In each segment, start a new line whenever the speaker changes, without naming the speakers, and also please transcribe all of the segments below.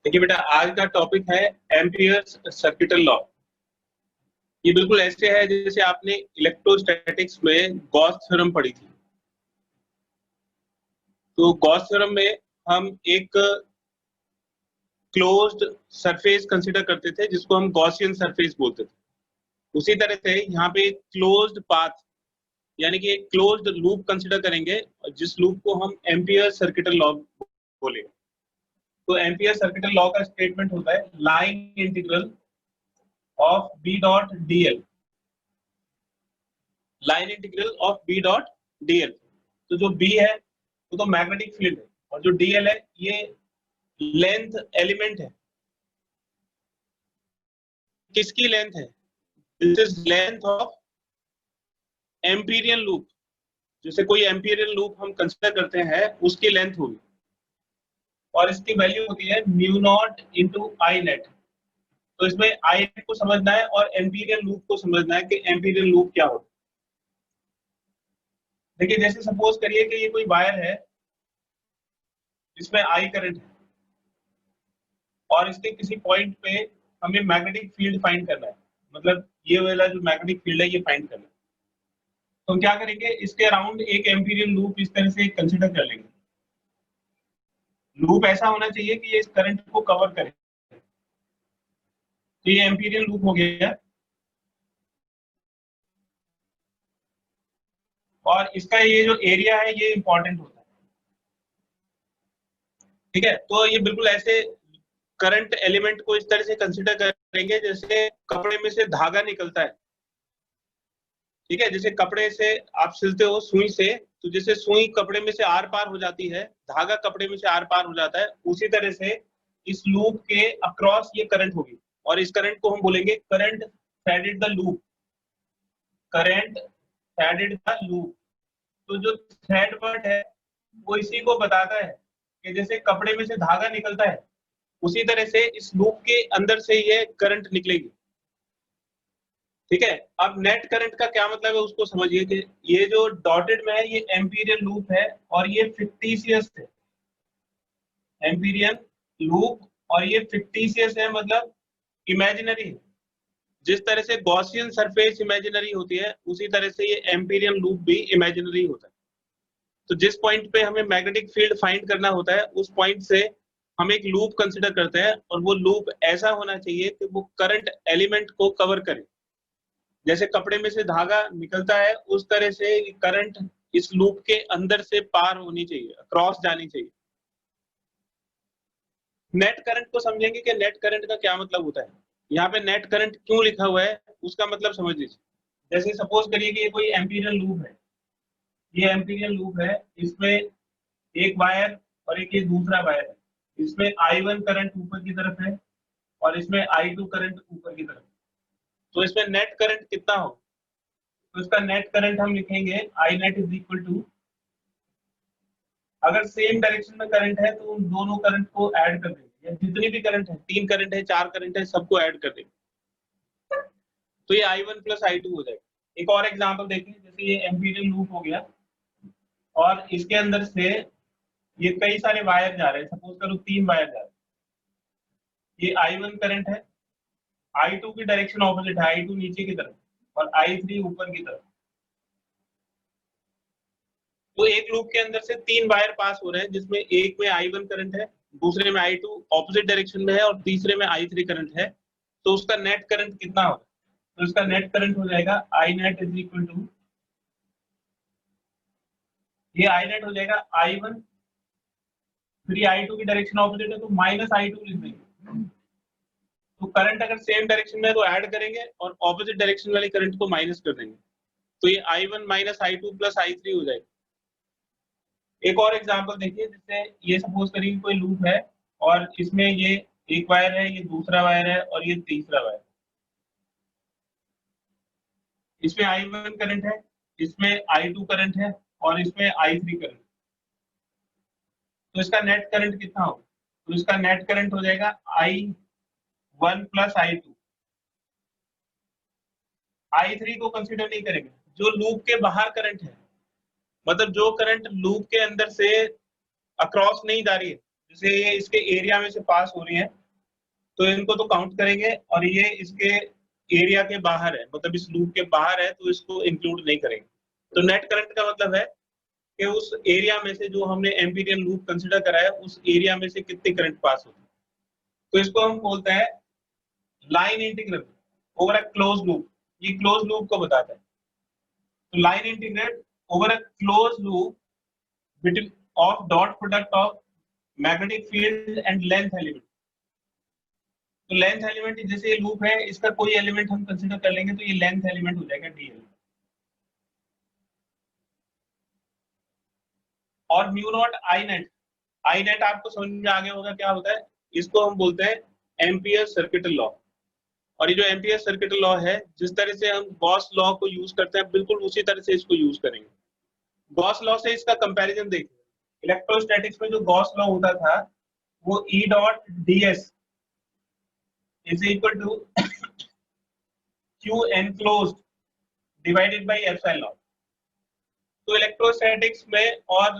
देखिए बेटा, आज का टॉपिक है एम्पियर्स सर्किटल लॉ। ये बिल्कुल ऐसे है जैसे आपने इलेक्ट्रोस्टैटिक्स में गॉस थ्योरम पढ़ी थी। तो गॉस थ्योरम में हम एक क्लोज्ड सरफेस कंसीडर करते थे जिसको हम गॉसियन सरफेस बोलते थे। उसी तरह से यहाँ पे एक क्लोज्ड पाथ यानी कि एक क्लोज्ड लूप कंसीडर करेंगे, जिस लूप को हम एम्पियर सर्किटल लॉ बोलेंगे। तो एम्पियर सर्किटल लॉ का स्टेटमेंट होता है line integral of B dot DL, line integral of B dot DL. तो जो बी है वो तो मैग्नेटिक फील्ड है और जो डीएल है ये लेंथ एलिमेंट है। किसकी लेंथ है? This is length of Amperian loop. जैसे कोई एम्पीरियन लूप हम कंसीडर करते हैं उसकी लेंथ होगी और इसकी वैल्यू होती है म्यू नॉट इंटू आई नेट। तो इसमें आई नेट को समझना है और एम्पीरियन लूप को समझना है कि एम्पीरियन लूप क्या होता है। देखिए, जैसे सपोज करिए कि ये कोई वायर है इसमें आई करंट है और इसके किसी पॉइंट पे हमें मैग्नेटिक फील्ड फाइंड करना है, मतलब ये वाला जो मैग्नेटिक फील्ड है ये फाइंड करना है। तो हम क्या करेंगे, इसके अराउंड एक एम्पीरियन लूप इस तरह से कंसीडर कर लेंगे। लूप ऐसा होना चाहिए कि ये इस करंट को कवर करे। तो ये एम्पीरियन लूप हो गया और इसका ये जो एरिया है ये इंपॉर्टेंट होता है। ठीक है, तो ये बिल्कुल ऐसे करंट एलिमेंट को इस तरह से कंसीडर करेंगे जैसे कपड़े में से धागा निकलता है। ठीक है, जैसे कपड़े से आप सिलते हो सुई से, तो जैसे सुई कपड़े में से आर पार हो जाती है, धागा कपड़े में से आर पार हो जाता है, उसी तरह से इस लूप के अक्रॉस ये करंट होगी और इस करंट को हम बोलेंगे current threaded the loop. Current threaded the loop. तो जो थ्रेड वर्ड है वो इसी को बताता है कि जैसे कपड़े में से धागा निकलता है उसी तरह से इस लूप के अंदर से ये करंट निकलेगी। ठीक है, अब नेट करंट का क्या मतलब है उसको समझिए कि ये जो डॉटेड में है ये एम्पीरियन लूप है और ये फिक्टिशियस है। एम्पीरियन लूप और ये फिक्टिशियस है, मतलब इमेजिनरी है। जिस तरह से गॉसियन सरफेस इमेजिनरी होती है उसी तरह से ये एम्पीरियन लूप भी इमेजिनरी होता है। तो जिस पॉइंट पे हमें मैग्नेटिक फील्ड फाइंड करना होता है उस पॉइंट से हम एक लूप कंसिडर करते हैं और वो लूप ऐसा होना चाहिए कि वो करंट एलिमेंट को कवर करे। जैसे कपड़े में से धागा निकलता है उस तरह से करंट इस लूप के अंदर से पार होनी चाहिए, क्रॉस जानी चाहिए। नेट करंट को समझेंगे कि नेट करंट का क्या मतलब होता है। यहाँ पे नेट करंट क्यों लिखा हुआ है उसका मतलब समझ लीजिए। जैसे सपोज करिए कि ये कोई एम्पीरियन लूप है, ये एम्पीरियन लूप है, इसमें एक वायर और एक ये दूसरा वायर है। इसमें I1 करंट ऊपर की तरफ है और इसमें I2 करंट ऊपर की तरफ। तो इसमें नेट करंट कितना हो, तो इसका नेट करंट हम लिखेंगे I net is equal to, अगर सेम डायरेक्शन में करंट है तो उन दोनों करंट को ऐड कर देंगे, या जितनी भी करंट है, 3 करंट है 4 करंट है, सबको ऐड कर देंगे तो ये I1 प्लस I2 हो जाएगा। एक और एग्जांपल देखिए, जैसे ये एम्पीरियन लूप हो गया और इसके अंदर से ये कई सारे वायर जा रहे हैं, सपोज करो 3 वायर जा रहे हैं। ये I1 करंट है, I2 की डायरेक्शन ऑपोजिट है, I2 नीचे की तरफ और I3 ऊपर की तरफ। तो एक लूप के अंदर से 3 वायर पास हो रहे हैं जिसमें एक में I1 करंट है, दूसरे में I2 ऑपोजिट डायरेक्शन में है और तीसरे में I3 करंट है। तो उसका नेट करंट कितना होगा, तो इसका नेट करंट हो जाएगा I net is equal to, ये I नेट हो जाएगा I1, फिर I2 की डायरेक्शन ऑपोजिट है तो माइनस I2 लिख देंगे। तो करंट अगर सेम डायरेक्शन में है तो ऐड करेंगे और ऑपोजिट डायरेक्शन वाले करंट को माइनस कर देंगे। तो ये I1 minus I2 plus I3 हो जाएगा। एक और एग्जांपल देखिए, जैसे ये सपोज करिए कोई लूप है और इसमें ये एक वायर है, ये दूसरा वायर है और ये तीसरा वायर। इसमें I1 करंट है, इसमें I2 करंट है और इसमें I3 करंट। तो इसका नेट करंट कितना होगा, तो इसका नेट करंट हो जाएगा I1 प्लस I2। I3 को कंसीडर नहीं करेंगे, जो लूप के बाहर करंट है, मतलब जो करंट लूप के अंदर से अक्रॉस नहीं जा रही है जैसे ये इसके एरिया में से पास हो रही है तो इनको तो काउंट करेंगे, और ये इसके एरिया के बाहर है, मतलब इस लूप के बाहर है, तो इसको इंक्लूड नहीं करेंगे। तो नेट करंट का मतलब है कि उस एरिया में से जो हमने एम्पीरियन लूप कंसीडर करा है उस एरिया में से कितनी करंट पास होती है, तो इसको हम बोलते हैं line integral over a close loop. ये क्लोज लूप को बताता है। तो line integral over a close loop between of dot product of magnetic field and length element. तो लेंथ एलिमेंट जैसे ये लूप है, इसका कोई एलिमेंट हम कंसीडर कर लेंगे तो ये लेंथ एलिमेंट हो जाएगा डीएल। और म्यू नॉट आई नेट आपको समझ में आ गया होगा क्या होता है। इसको हम बोलते हैं एम्पियर सर्किटल लॉ। और ये जो एम्पियर सर्किटल लॉ है, जिस तरह से हम गॉस लॉ को यूज करते हैं बिल्कुल उसी तरह से इसको यूज करेंगे। गॉस लॉ से इसका कंपैरिजन देखिए। इलेक्ट्रोस्टैटिक्स में जो गॉस लॉ होता था वो E dot D S is equal to Q enclosed divided by epsilon naught. तो इलेक्ट्रोस्टैटिक्स में और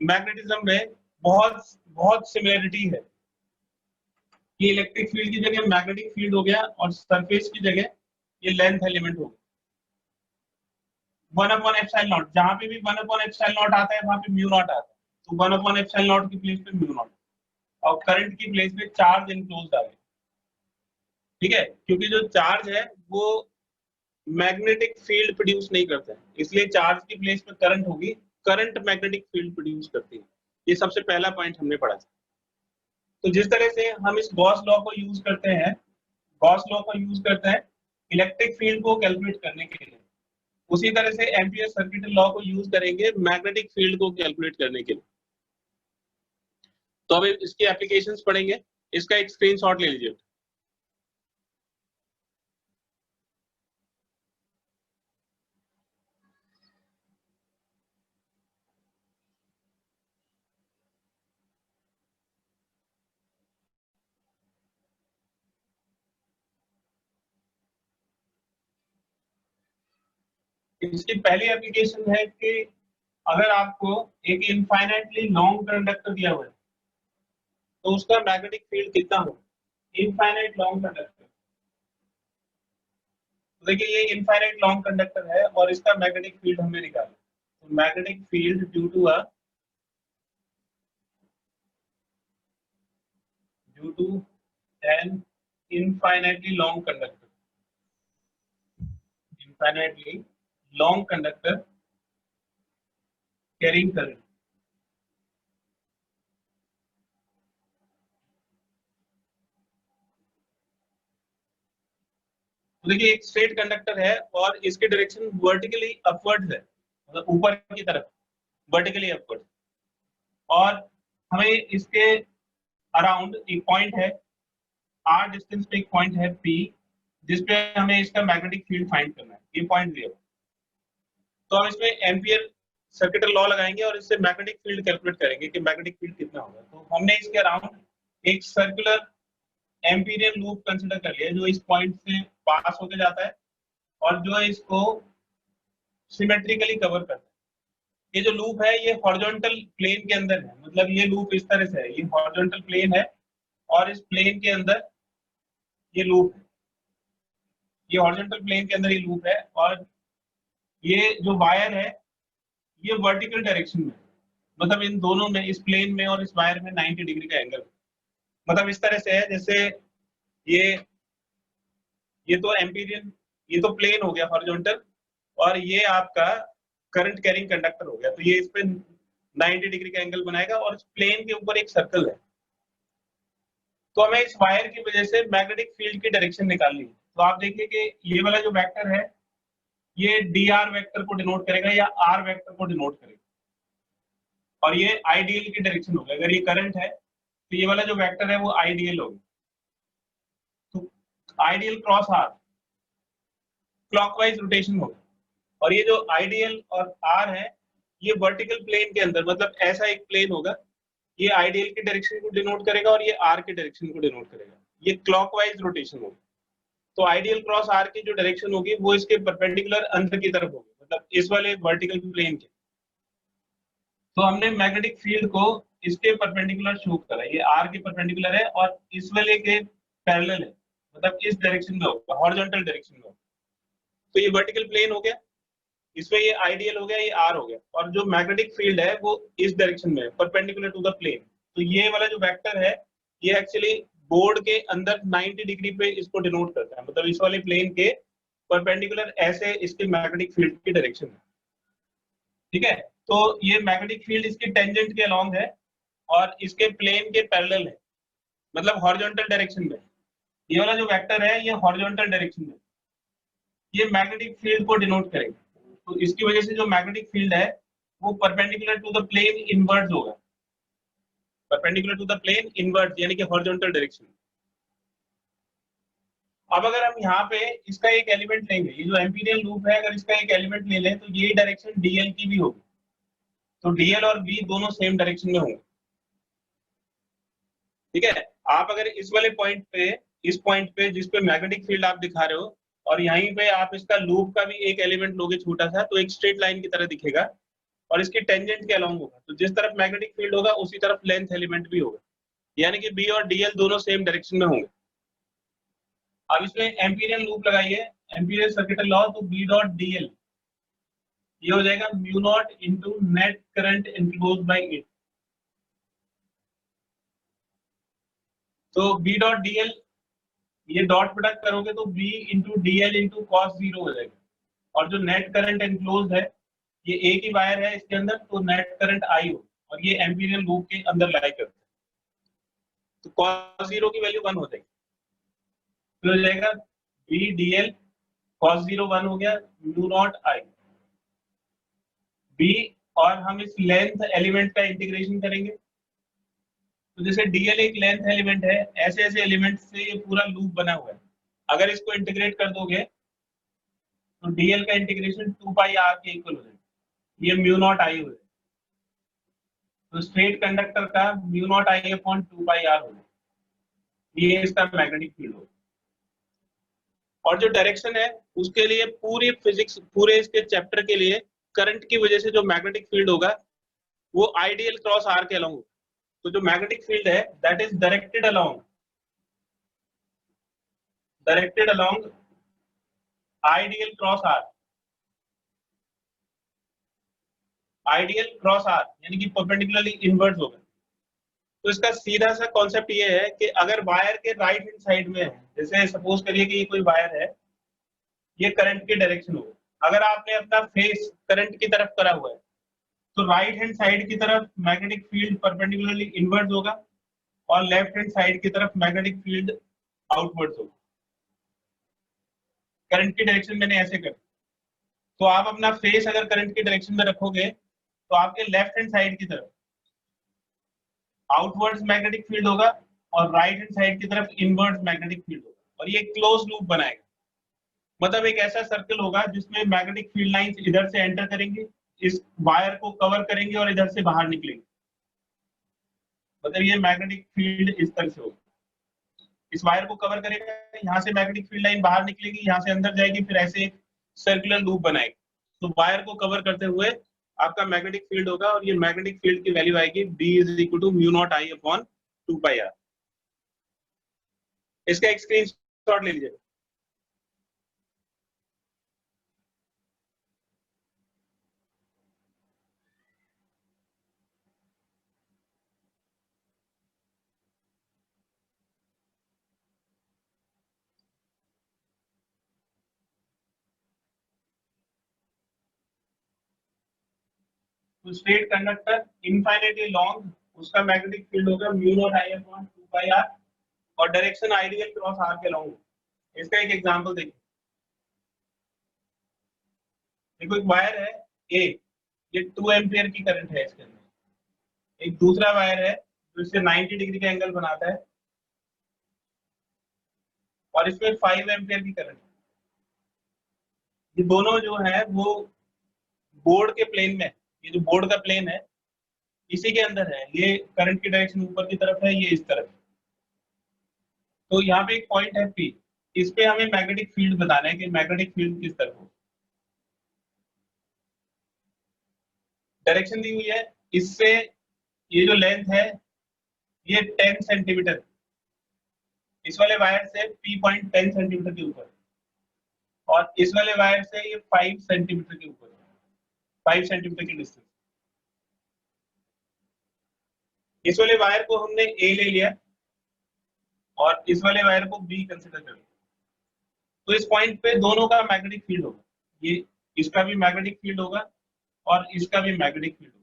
मैग्नेटिज्म में बहुत बहुत सिमिलरिटी है कि इलेक्ट्रिक फील्ड की जगह मैग्नेटिक फील्ड हो गया और सरफेस की जगह ये लेंथ एलिमेंट हो गया। 1/एप्सिलॉन नॉट, जहां पे भी 1/एप्सिलॉन नॉट आता है वहां पे म्यू नॉट आता है, तो 1/एप्सिलॉन नॉट की प्लेस पे म्यू नॉट, और करंट की प्लेस पे चार्ज इनक्लोज्ड आ गया। ठीक है, क्योंकि जो चार्ज है वो मैग्नेटिक फील्ड प्रोड्यूस नहीं करता है, इसलिए चार्ज की प्लेस पे करंट होगी, करंट मैग्नेटिक फील्ड प्रोड्यूस करती है। ये सबसे पहला पॉइंट हमने पढ़ा था। तो जिस तरह से हम इस गॉस लॉ को यूज करते हैं, गॉस लॉ को यूज करते हैं इलेक्ट्रिक फील्ड को कैलकुलेट करने के लिए, उसी तरह से एम्पियर सर्किटल लॉ को यूज करेंगे मैग्नेटिक फील्ड को कैलकुलेट करने के लिए। तो अब इसकी एप्लीकेशंस पढ़ेंगे। इसका एक स्क्रीनशॉट ले लीजिए। इसकी पहली एप्लीकेशन है कि अगर आपको एक इनफाइनाइटली लॉन्ग कंडक्टर दिया हुआ है तो उसका मैग्नेटिक फील्ड कितना हो। इनफाइनाइट लॉन्ग कंडक्टर, तो देखिए ये इनफाइनाइट लॉन्ग कंडक्टर है और इसका मैग्नेटिक फील्ड हमें निकालना है। तो magnetic field due to an infinitely long conductor, infinitely long conductor carrying current। तो देखिए एक स्ट्रेट कंडक्टर है और इसकी डायरेक्शन वर्टिकली अपवर्ड है, मतलब ऊपर की तरफ वर्टिकली अपवर्ड, और हमें इसके अराउंड एक पॉइंट है r डिस्टेंस पे, एक पॉइंट है p जिसपे हमें इसका मैग्नेटिक फील्ड फाइंड करना है। ये पॉइंट दिया, तो हम इसमें एम्पियर सर्किटल लॉ लगाएंगे और इससे मैग्नेटिक फील्ड कैलकुलेट करेंगे कि मैग्नेटिक फील्ड कितना होगा। तो हमने इसके अराउंड एक सर्कुलर एम्पीरियन लूप कंसीडर कर लिया जो इस पॉइंट से पास होके जाता है और जो है इसको सिमेट्रिकली कवर करता है। ये जो लूप है ये हॉरिजॉन्टल प्लेन के अंदर है, मतलब ये लूप इस तरह से है, ये हॉरिजॉन्टल प्लेन है और इस प्लेन के अंदर ये लूप है, ये हॉरिजॉन्टल प्लेन के अंदर ये लूप है, और ये जो वायर है ये वर्टिकल डायरेक्शन में, मतलब इन दोनों में, इस प्लेन में और इस वायर में 90 डिग्री का एंगल, मतलब इस तरह से है जैसे ये ये तो एम्पीरियन, ये तो प्लेन हो गया हॉरिजॉन्टल, और ये आपका करंट कैरिंग कंडक्टर हो गया, तो ये इस पे 90 डिग्री का एंगल बनाएगा और इस प्लेन के ऊपर एक सर्कल है। तो हमें इस वायर की वजह से मैग्नेटिक फील्ड की डायरेक्शन निकालनी है। तो आप देखिए कि ये वाला जो वेक्टर है ये dr वेक्टर को डिनोट करेगा या r वेक्टर को डिनोट करेगा, और ये आईडीएल की डायरेक्शन होगा। अगर ये करंट है तो ये वाला जो वेक्टर है वो आईडीएल होगा, तो IDL cross R clockwise rotation होगा, और ये जो आईडीएल और आर है ये वर्टिकल प्लेन के अंदर, मतलब ऐसा एक प्लेन होगा, ये आईडीएल की डायरेक्शन को डिनोट करेगा और ये आर की डायरेक्शन को डिनोट करेगा, ये क्लॉकवाइज रोटेशन होगी। तो आईडीएल क्रॉस आर की जो डायरेक्शन होगी वो इसके परपेंडिकुलर अंदर की तरफ होगी, मतलब इस वाले वर्टिकल प्लेन के। तो हमने मैग्नेटिक फील्ड को इसके परपेंडिकुलर शो कर रहा है, ये आर के परपेंडिकुलर है और इस वाले के पैरेलल है, मतलब इस डायरेक्शन में होगा, हॉरिजॉन्टल डायरेक्शन में होगा। तो ये वर्टिकल प्लेन हो गया, इसमें ये आइडियल हो गया, ये आर हो गया, और जो मैग्नेटिक फील्ड है वो इस डायरेक्शन में है, परपेंडिकुलर टू द प्लेन। तो ये वाला जो वेक्टर है ये एक्चुअली बोर्ड के अंदर 90 डिग्री पे इसको डिनोट करता है, मतलब इस वाले प्लेन के परपेंडिकुलर ऐसे इसके मैग्नेटिक फील्ड की डायरेक्शन है। ठीक है, तो ये मैग्नेटिक फील्ड इसके टेंजेंट के अलोंग है और इसके प्लेन के पैरेलल है, मतलब हॉरिजॉन्टल डायरेक्शन में। ये वाला जो वेक्टर है ये हॉरिजॉन्टल डायरेक्शन में, ये मैग्नेटिक फील्ड को डिनोट करेगा। तो इसकी वजह से जो मैग्नेटिक फील्ड है वो perpendicular to the plane inwards होगा, perpendicular to the plane inwards यानी कि हॉरिजॉन्टल डायरेक्शन। अब अगर हम यहाँ पे इसका एक एलिमेंट लेंगे, ये जो एम्पीरियल लूप है अगर इसका एक एलिमेंट ले लें तो ये डायरेक्शन डीएल की भी होगी, तो डीएल और बी दोनों सेम डायरेक्शन में होंगे। ठीक है, आप अगर इस वाले पॉइंट पे, इस पॉइंट पे जिस पे मैग्नेटिक फील्ड आप दिखा रहे हो और यहीं पे आप इसका लूप का भी एक एलिमेंट लोगे छोटा सा, तो एक स्ट्रेट लाइन की तरह दिखेगा और इसकी टेंजेंट के अलोंग होगा, तो जिस तरफ मैग्नेटिक फील्ड होगा उसी तरफ लेंथ एलिमेंट भी होगा, यानी कि बी और डीएल दोनों सेम डायरेक्शन में होंगे। अब इसमें एम्पीरियल लूप लगाइए, एम्पीरियल सर्किटल लॉ, तो बी डॉट डीएल ये हो जाएगा mu naught into net current inclose by it. तो बी डॉट डीएल ये डॉट प्रोडक्ट करोगे तो B into DL into cos zero हो जाएगा, और जो नेट करंट इनक्लोज है ये एक ही वायर है इसके अंदर, तो नेट करंट आई हो, और ये एम्पीरियल लूप के अंदर लाई करते हैं, तो कॉस जीरो की वैल्यू 1 हो जाएगी, तो हो जाएगा बी डीएल कॉस जीरो 1 हो गया म्यू नॉट आई बी, और हम इस लेंथ एलिमेंट का इंटीग्रेशन करेंगे। तो जैसे डीएल एक लेंथ एलिमेंट है, ऐसे ऐसे एलिमेंट से ये पूरा लूप बना हुआ है, अगर इसको इंटीग्रेट कर दोगे तो डीएल का इंटीग्रेशन 2 पाई आर के इक्वल हो जाएगा, ये म्यू नॉट आई हो जाएगा, तो स्ट्रेट कंडक्टर का mu naught I upon 2 pi R हो जाएगा, ये इसका मैग्नेटिक फील्ड होगा। और जो डायरेक्शन है उसके लिए पूरी फिजिक्स, पूरे इसके चैप्टर के लिए करंट की वजह से जो मैग्नेटिक फील्ड होगा वो आइडियल क्रॉस आर के अलोंग, तो जो मैग्नेटिक फील्ड है that is directed along ideal cross R, ideal cross R यानी कि परपेंडिकुलरली इनवर्स होगा। तो इसका सीधा सा कॉन्सेप्ट ये है कि अगर वायर के राइट हैंड साइड में है, जैसे सपोज करिए कि ये कोई वायर है, ये करंट की डायरेक्शन होगा, अगर आपने अपना फेस करंट की तरफ करा हुआ है तो राइट हैंड साइड की तरफ मैग्नेटिक फील्ड परपेंडिकुलरली इनवर्स होगा और लेफ्ट हैंड साइड की तरफ मैग्नेटिक फील्ड आउटवर्ड्स होगा। करंट की डायरेक्शन मैंने ऐसे कर, तो आप अपना फेस अगर करंट की डायरेक्शन में रखोगे तो आपके लेफ्ट हैंड साइड की तरफ आउटवर्ड्स मैग्नेटिक फील्ड होगा और राइट हैंड साइड की तरफ इनवर्ड्स मैग्नेटिक फील्ड होगा, और ये क्लोज लूप बनाएगा, मतलब एक ऐसा सर्कल होगा जिसमें मैग्नेटिक फील्ड लाइंस इधर से एंटर करेंगी, इस वायर को कवर करेंगे और इधर से बाहर निकलेंगे, मतलब ये मैग्नेटिक फील्ड इस तरह से होगा, इस वायर को कवर करेगा, यहाँ से मैग्नेटिक फील्ड लाइन बाहर निकलेगी, यहाँ से अंदर जाएगी, फिर ऐसे सर्कुलर लूप बनाएगी। तो वायर को कवर करते हुए आपका मैग्नेटिक फील्ड होगा और ये मैग्नेटिक फील्ड की वैल्यू आएगी B is equal to mu naught I upon 2 pi R. इसका एक स्क्रीनशॉट ले लीजिए। तो स्ट्रेट कंडक्टर इनफाइनाइटली लॉन्ग, उसका मैग्नेटिक फील्ड होगा mu naught I upon 2 pi R और डायरेक्शन आइडियल क्रॉस आर के लॉन्ग। इसका एक एग्जांपल देखिए, देखो एक वायर है ए, ये 2 एम्पियर की करंट है इसके अंदर, एक दूसरा वायर है जो इससे 90 डिग्री का एंगल बनाता है और इसमें 5 एम्पियर की करंट है। ये दोनों जो है वो बोर्ड के प्लेन में, ये जो बोर्ड का प्लेन है इसी के अंदर है, ये करंट की डायरेक्शन ऊपर की तरफ है, ये इस तरफ। तो यहाँ पे एक पॉइंट है पी, इस पे हमें मैग्नेटिक फील्ड बताना है कि मैग्नेटिक फील्ड किस तरफ हो, डायरेक्शन दी हुई है, इससे ये जो लेंथ है ये 10 सेंटीमीटर, इस वाले वायर से पी पॉइंट 10 सेंटीमीटर के ऊपर, और इस वाले वायर से ये 5 सेंटीमीटर के ऊपर, 5 सेंटीमीटर की डिस्टेंस। इस वाले वायर को हमने ए ले लिया और इस वाले वायर को बी कंसिडर कर लिया। तो इस पॉइंट पे दोनों का मैग्नेटिक फील्ड होगा, ये इसका भी मैग्नेटिक फील्ड होगा और इसका भी मैग्नेटिक फील्ड होगा।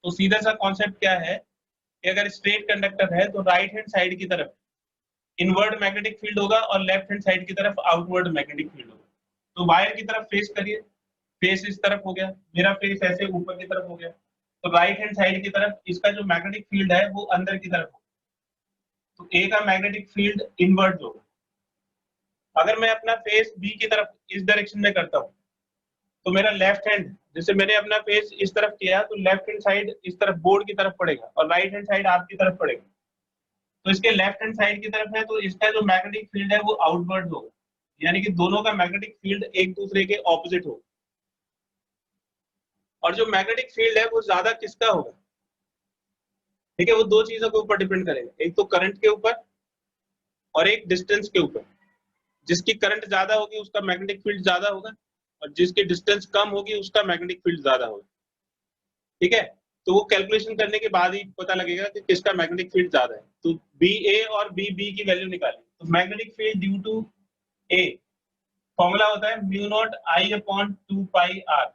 तो सीधा सा कॉन्सेप्ट क्या है कि अगर स्ट्रेट कंडक्टर है तो राइट हैंड साइड की तरफ इनवर्ड मैग्नेटिक फील्ड होगा और लेफ्ट हैंड साइड की तरफ आउटवर्ड मैग्नेटिक फील्ड होगा। तो वायर की तरफ फेस करिए, फेस इस तरफ हो गया, मेरा फेस ऐसे ऊपर की तरफ हो गया, तो राइट हैंड साइड की तरफ इसका जो मैग्नेटिक फील्ड है वो अंदर की तरफ होगा, तो ए का मैग्नेटिक फील्ड इनवर्ट होगा। अगर मैं अपना फेस बी की तरफ इस डायरेक्शन में करता हूँ तो मेरा लेफ्ट हैंड, जैसे मैंने अपना फेस इस तरफ किया तो लेफ्ट हैंड साइड इस तरफ बोर्ड की तरफ पड़ेगा और राइट हैंड साइड आपकी तरफ पड़ेगा। तो इसके लेफ्ट हैंड साइड की तरफ है तो इसका जो मैग्नेटिक फील्ड है वो आउटवर्ड होगा, यानी कि दोनों का मैग्नेटिक फील्ड एक दूसरे के ऑपोजिट होगा। और जो मैग्नेटिक फील्ड है वो ज्यादा किसका होगा, ठीक है, वो दो चीजों के ऊपर डिपेंड करेगा, एक तो करंट के ऊपर और एक डिस्टेंस के ऊपर। जिसकी करंट ज्यादा होगी उसका मैग्नेटिक फील्ड ज्यादा होगा और जिसकी डिस्टेंस कम होगी उसका मैग्नेटिक फील्ड ज्यादा होगा। ठीक है, तो वो कैलकुलेशन करने के बाद ही पता लगेगा कि किसका मैग्नेटिक फील्ड ज्यादा है। तो बी ए और बी बी की वैल्यू निकाली, तो magnetic field due to a formula होता है mu naught I upon 2 pi R.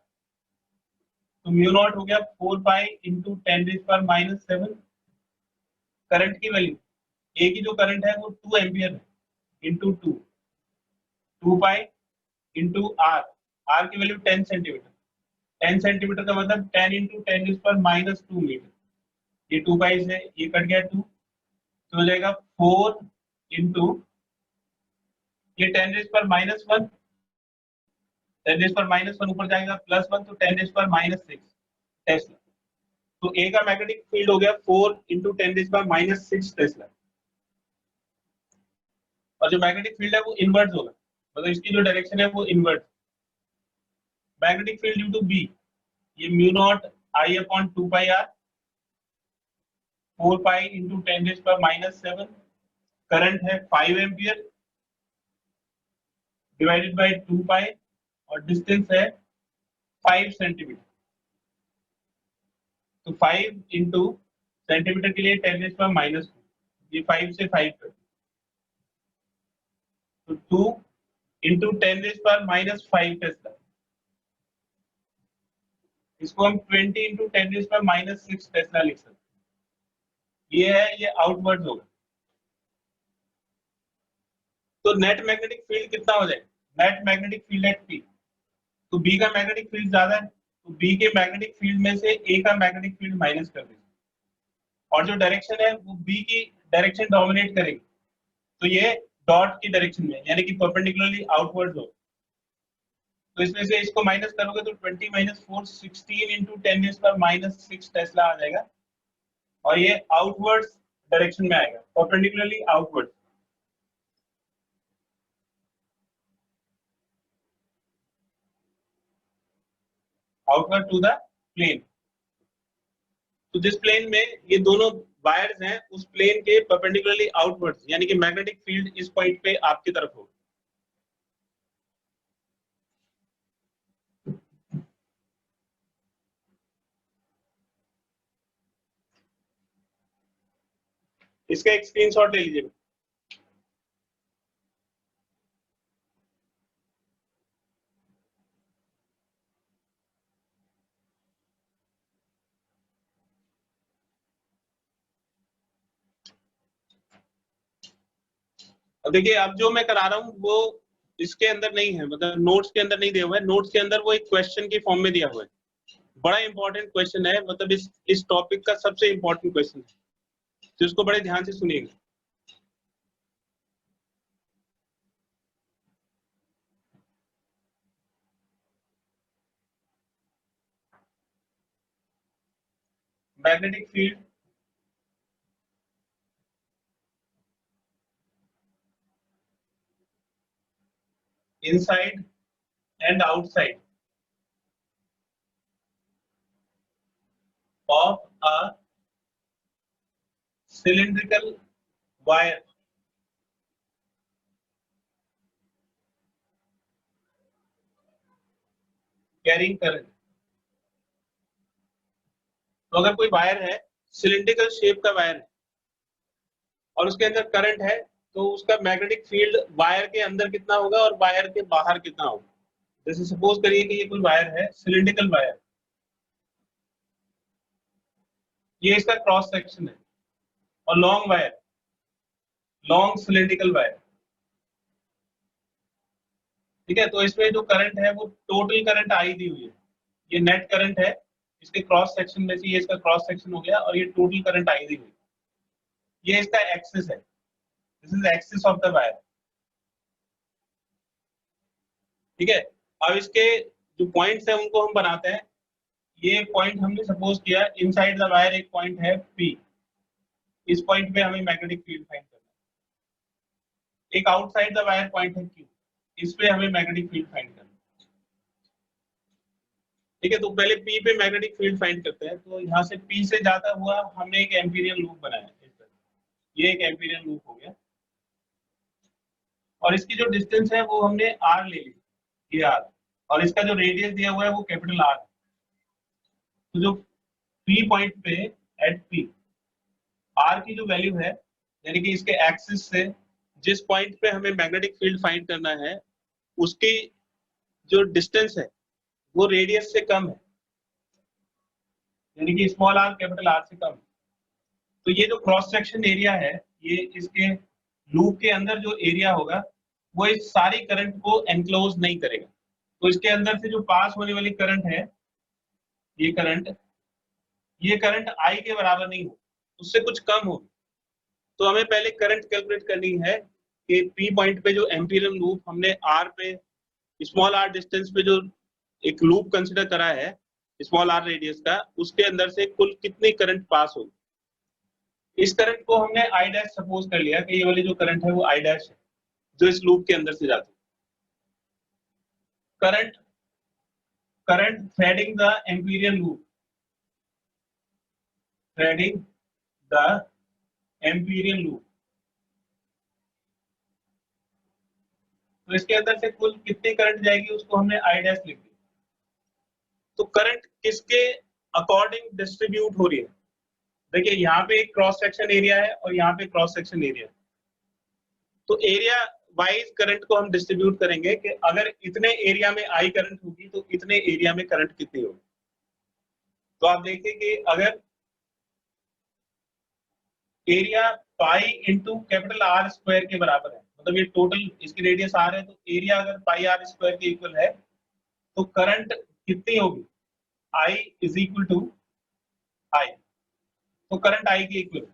तो म्यू नॉट हो गया 4 पाई इंटू 10⁻⁻⁷। करंट की वैल्यू, ए की जो करंट है वो 2 एम्पियर है, into 2 pi into R, R की वैल्यू 10 सेंटीमीटर, 10 सेंटीमीटर का मतलब 10 इंटू 10⁻⁻2 मीटर। ये 2 पाई से ये कट गया 2, तो हो जाएगा 4 इंटू ये 10⁻⁻1, 10⁻⁻1 ऊपर जाएगा +1 तो 10⁻⁻6 टेस्ला। तो ए का मैग्नेटिक फील्ड हो गया 4 इंटू 10⁻⁻6 टेस्ला। और जो मैग्नेटिक फील्ड है वो इनवर्ट होगा, मतलब इसकी जो डायरेक्शन है वो inward. Magnetic field due to B, ये mu naught I upon 2 pi R, 4 pi into 10⁻⁻7। Current है 5 एम्पियर डिवाइडेड बाय 2 पाई और डिस्टेंस है 5 सेंटीमीटर। तो 5 इंटू सेंटीमीटर के लिए 10⁻⁻2, ये 5 से 5 कर, तो 2 इंटू 10⁻⁻5 टेस्ला। इसको हम 20 इंटू 10⁻⁻6 टेस्ला लिख सकते हैं। ये है, ये आउटवर्ड होगा। तो नेट मैग्नेटिक फील्ड कितना हो जाएगा, net magnetic field at P, तो बी का मैग्नेटिक फील्ड ज्यादा है तो बी के मैग्नेटिक फील्ड में से ए का मैग्नेटिक फील्ड माइनस कर देंगे और जो डायरेक्शन है वो बी की डायरेक्शन डोमिनेट करेगी, तो ये डॉट की डायरेक्शन में यानी कि परपेंडिकुलरली आउटवर्ड हो। तो इसमें से इसको माइनस करोगे तो 20 - 4 16 इंटू 10⁻⁻6 टेस्ला आ जाएगा और ये आउटवर्ड डायरेक्शन में आएगा, perpendicularly outward. Outward to the plane. तो जिस प्लेन में ये दोनों वायर्स हैं उस प्लेन के परपेंडिकुलरली आउटवर्ड, यानी कि मैग्नेटिक फील्ड इस पॉइंट पे आपकी तरफ हो। इसका एक स्क्रीनशॉट ले लीजिए। अब देखिए, अब जो मैं करा रहा हूँ वो इसके अंदर नहीं है, मतलब नोट्स के अंदर नहीं दिया हुआ है। नोट्स के अंदर वो एक क्वेश्चन के फॉर्म में दिया हुआ है। बड़ा इंपॉर्टेंट क्वेश्चन है, मतलब इस टॉपिक का सबसे इंपॉर्टेंट क्वेश्चन है, तो इसको बड़े ध्यान से सुनिएगा। Magnetic field inside and outside of a cylindrical wire carrying current। तो अगर कोई वायर है, सिलिंड्रिकल शेप का वायर है और उसके अंदर करंट है, तो उसका मैग्नेटिक फील्ड वायर के अंदर कितना होगा और वायर के बाहर कितना होगा। जैसे सपोज करिए कि ये कोई वायर है, सिलिंड्रिकल वायर, ये इसका क्रॉस सेक्शन है, और long wire, long cylindrical wire, ठीक है। तो इसमें जो करंट है वो टोटल करंट आई दी हुई है, ये नेट करंट है इसके क्रॉस सेक्शन में से, ये इसका क्रॉस सेक्शन हो गया, और ये टोटल करंट आई दी हुई, ये इसका एक्सिस है, this is axis of the wire, ठीक है। अब इसके जो पॉइंट्स है उनको हम बनाते हैं। ये पॉइंट हमने सपोज किया इनसाइड द वायर एक पॉइंट है P, इस पॉइंट पे हमें मैग्नेटिक फील्ड फाइंड करना है। एक आउटसाइड द वायर पॉइंट है Q, इस पे हमें मैग्नेटिक फील्ड फाइंड करना है, ठीक है। तो पहले P पे मैग्नेटिक फील्ड फाइंड करते हैं। तो यहाँ से P से जाता हुआ हमने एक एम्पीरियन लूप बनाया, ये एक एम्पीरियन लूप हो गया, और इसकी जो डिस्टेंस है वो हमने R ले ली, ये R, और इसका जो रेडियस दिया हुआ है वो कैपिटल R। तो जो P पॉइंट पे एट P R की जो वैल्यू है, यानी कि इसके एक्सिस से जिस पॉइंट पे हमें मैग्नेटिक फील्ड फाइंड करना है, उसकी जो डिस्टेंस है वो रेडियस से कम है, यानी कि स्मॉल r कैपिटल R से कम है। तो ये जो क्रॉस सेक्शन एरिया है, ये इसके लूप के अंदर जो एरिया होगा वो इस सारी करंट को एनक्लोज नहीं करेगा। तो इसके अंदर से जो पास होने वाली करंट है, ये करंट I के बराबर नहीं हो, उससे कुछ कम हो। तो हमें पहले करंट कैलकुलेट करनी है कि P पॉइंट पे जो एम्पीरियन लूप हमने R पे स्मॉल r डिस्टेंस पे जो एक लूप कंसिडर करा है स्मॉल r रेडियस का, उसके अंदर से कुल कितनी करंट पास होगी। इस करंट को हमने I डैश सपोज कर लिया कि ये वाली जो करंट है वो I डैश है, जो इस लूप के अंदर से जाती है। Current threading the Amperian loop, threading the Amperian loop, तो इसके अंदर से कुल कितनी करंट जाएगी उसको हमने I डैश लिख दिया। तो करंट किसके अकॉर्डिंग डिस्ट्रीब्यूट हो रही है, देखिए यहाँ पे एक क्रॉस सेक्शन एरिया है और यहाँ पे क्रॉस सेक्शन एरिया है। तो एरिया वाइज करंट को हम डिस्ट्रीब्यूट करेंगे कि अगर इतने एरिया में I करंट होगी तो इतने एरिया में करंट कितनी होगी। तो आप देखिए कि अगर area pi into capital R square के बराबर है, मतलब ये टोटल इसकी रेडियस R है, तो एरिया अगर पाई R स्क्वायर के इक्वल है तो करंट कितनी होगी, I is equal to I, तो करंट I के इक्वल।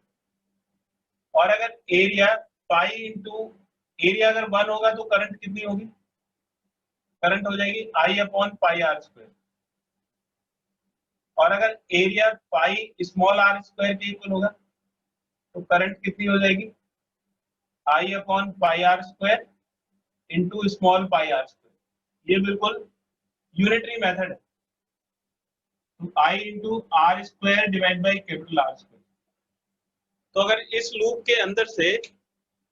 और अगर एरिया पाई इंटू एरिया अगर 1 होगा तो करंट कितनी होगी, करंट हो जाएगी I upon pi R square. और अगर area pi small r square के इक्वल होगा तो करंट कितनी हो जाएगी, I upon pi R square into small pi R square. ये बिल्कुल यूनिटरी मेथड है, तो I into R square divide by capital R square. तो अगर इस लूप के अंदर से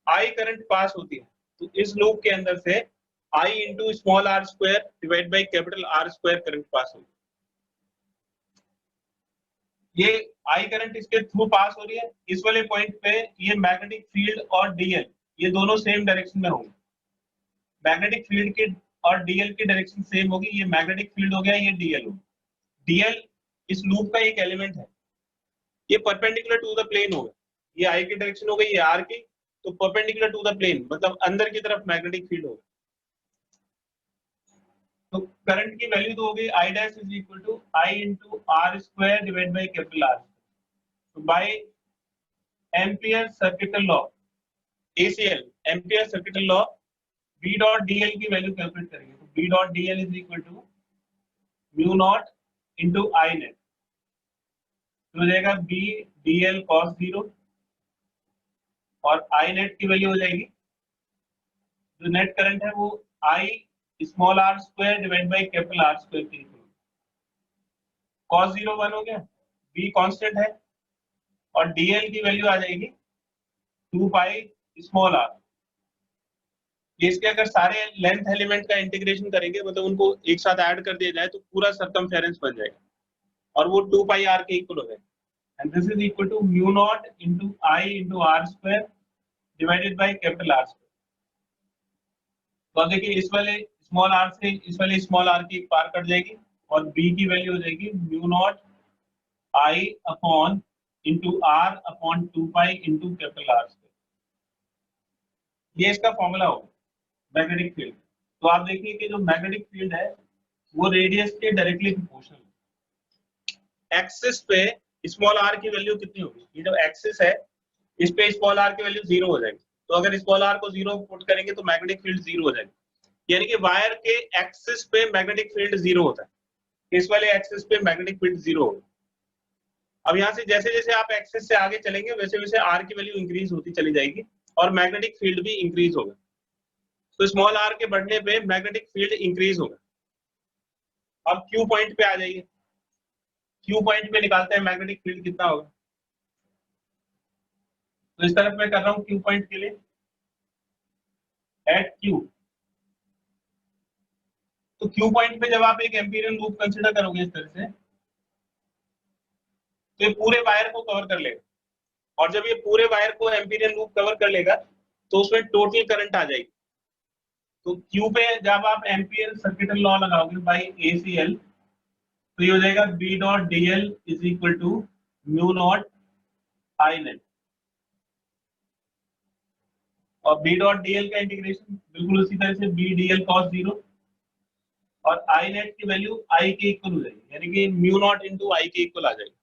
I करंट पास होती है तो इस लूप के अंदर से I into small r square divide by capital R square current pass होगी। ये I करंट इसके थ्रू पास हो रही है, इस वाले पॉइंट पे ये मैग्नेटिक फील्ड और DL ये दोनों सेम डायरेक्शन में होंगे, मैग्नेटिक फील्ड की और DL की डायरेक्शन सेम होगी। ये मैग्नेटिक फील्ड हो गया, ये DL हो, DL इस लूप का एक एलिमेंट है, ये परपेंडिकुलर टू द प्लेन होगा, ये I की डायरेक्शन हो गई, ये R की, तो परपेंडिकुलर टू द प्लेन मतलब अंदर की तरफ मैग्नेटिक फील्ड होगा। तो करंट की वैल्यू तो हो गई I dash is equal to I into R square divide by capital R। तो by ampere circuital law, ACL ampere circuital law, B dot DL की वैल्यू कैलकुलेट करेंगे। तो B dot DL is equal to mu naught into I net, तो हो जाएगा B DL cos 0, और I net की value हो जाएगी जो नेट करंट है वो I small r square divide by capital R square के इक्वल। cos 0 1 हो गया, B कांस्टेंट है, और dl की वैल्यू आ जाएगी 2 पाई स्मॉल r। ये इसके अगर सारे लेंथ एलिमेंट का इंटीग्रेशन करेंगे, मतलब उनको एक साथ ऐड कर दिया जाए, तो पूरा सरकमफेरेंस बन जाएगा और वो 2 पाई r के इक्वल हो जाएगा। And this is equal to mu naught into I into R square divided by capital R square. तो अब देखिए इस वाले स्मॉल आर से इस वाले स्मॉल आर की पार कट जाएगी और बी की वैल्यू हो जाएगी mu naught I upon into R upon 2 pi into capital R square. ये इसका फॉर्मूला होगा मैग्नेटिक फील्ड। तो आप देखिए कि जो मैग्नेटिक फील्ड है वो रेडियस के डायरेक्टली प्रोपोर्शनल। एक्सिस पे स्मॉल आर की वैल्यू कितनी होगी, ये जो एक्सिस है इस पे स्मॉल आर की वैल्यू 0 हो जाएगी। तो अगर स्मॉल आर को 0 पुट करेंगे तो मैग्नेटिक फील्ड 0 हो जाएगी। यानी कि वायर के एक्सिस पे मैग्नेटिक फील्ड 0 होता है, इस वाले एक्सिस पे मैग्नेटिक फील्ड 0 होगा। अब यहाँ से जैसे जैसे आप एक्सिस से आगे चलेंगे वैसे वैसे आर की वैल्यू इंक्रीज होती चली जाएगी और मैग्नेटिक फील्ड भी इंक्रीज होगा। तो स्मॉल आर के बढ़ने पे मैग्नेटिक फील्ड इंक्रीज होगा। अब क्यू पॉइंट पे आ जाइए, क्यू पॉइंट पे निकालते हैं मैग्नेटिक फील्ड कितना होगा। तो इस तरफ मैं कर रहा हूँ क्यू पॉइंट के लिए एट क्यू। तो क्यू पॉइंट पे जब आप एक एम्पीरियन लूप कंसीडर करोगे इस तरह से, तो ये पूरे वायर को कवर कर लेगा और जब ये पूरे वायर को एम्पीरियन लूप कवर कर लेगा तो उसमें टोटल करंट आ जाएगी। तो क्यू पे जब आप एम्पियर सर्किटल लॉ लगाओगे बाई ACL, तो ये हो जाएगा B dot D L is equal to mu naught I net. और बी डॉट डी एल का इंटीग्रेशन बिल्कुल उसी तरह से बी डी एल कॉस 0 और आई नेट की वैल्यू आई के इक्वल हो जाएगी, यानी कि म्यू नॉट इंटू आई के इक्वल आ जाएगी।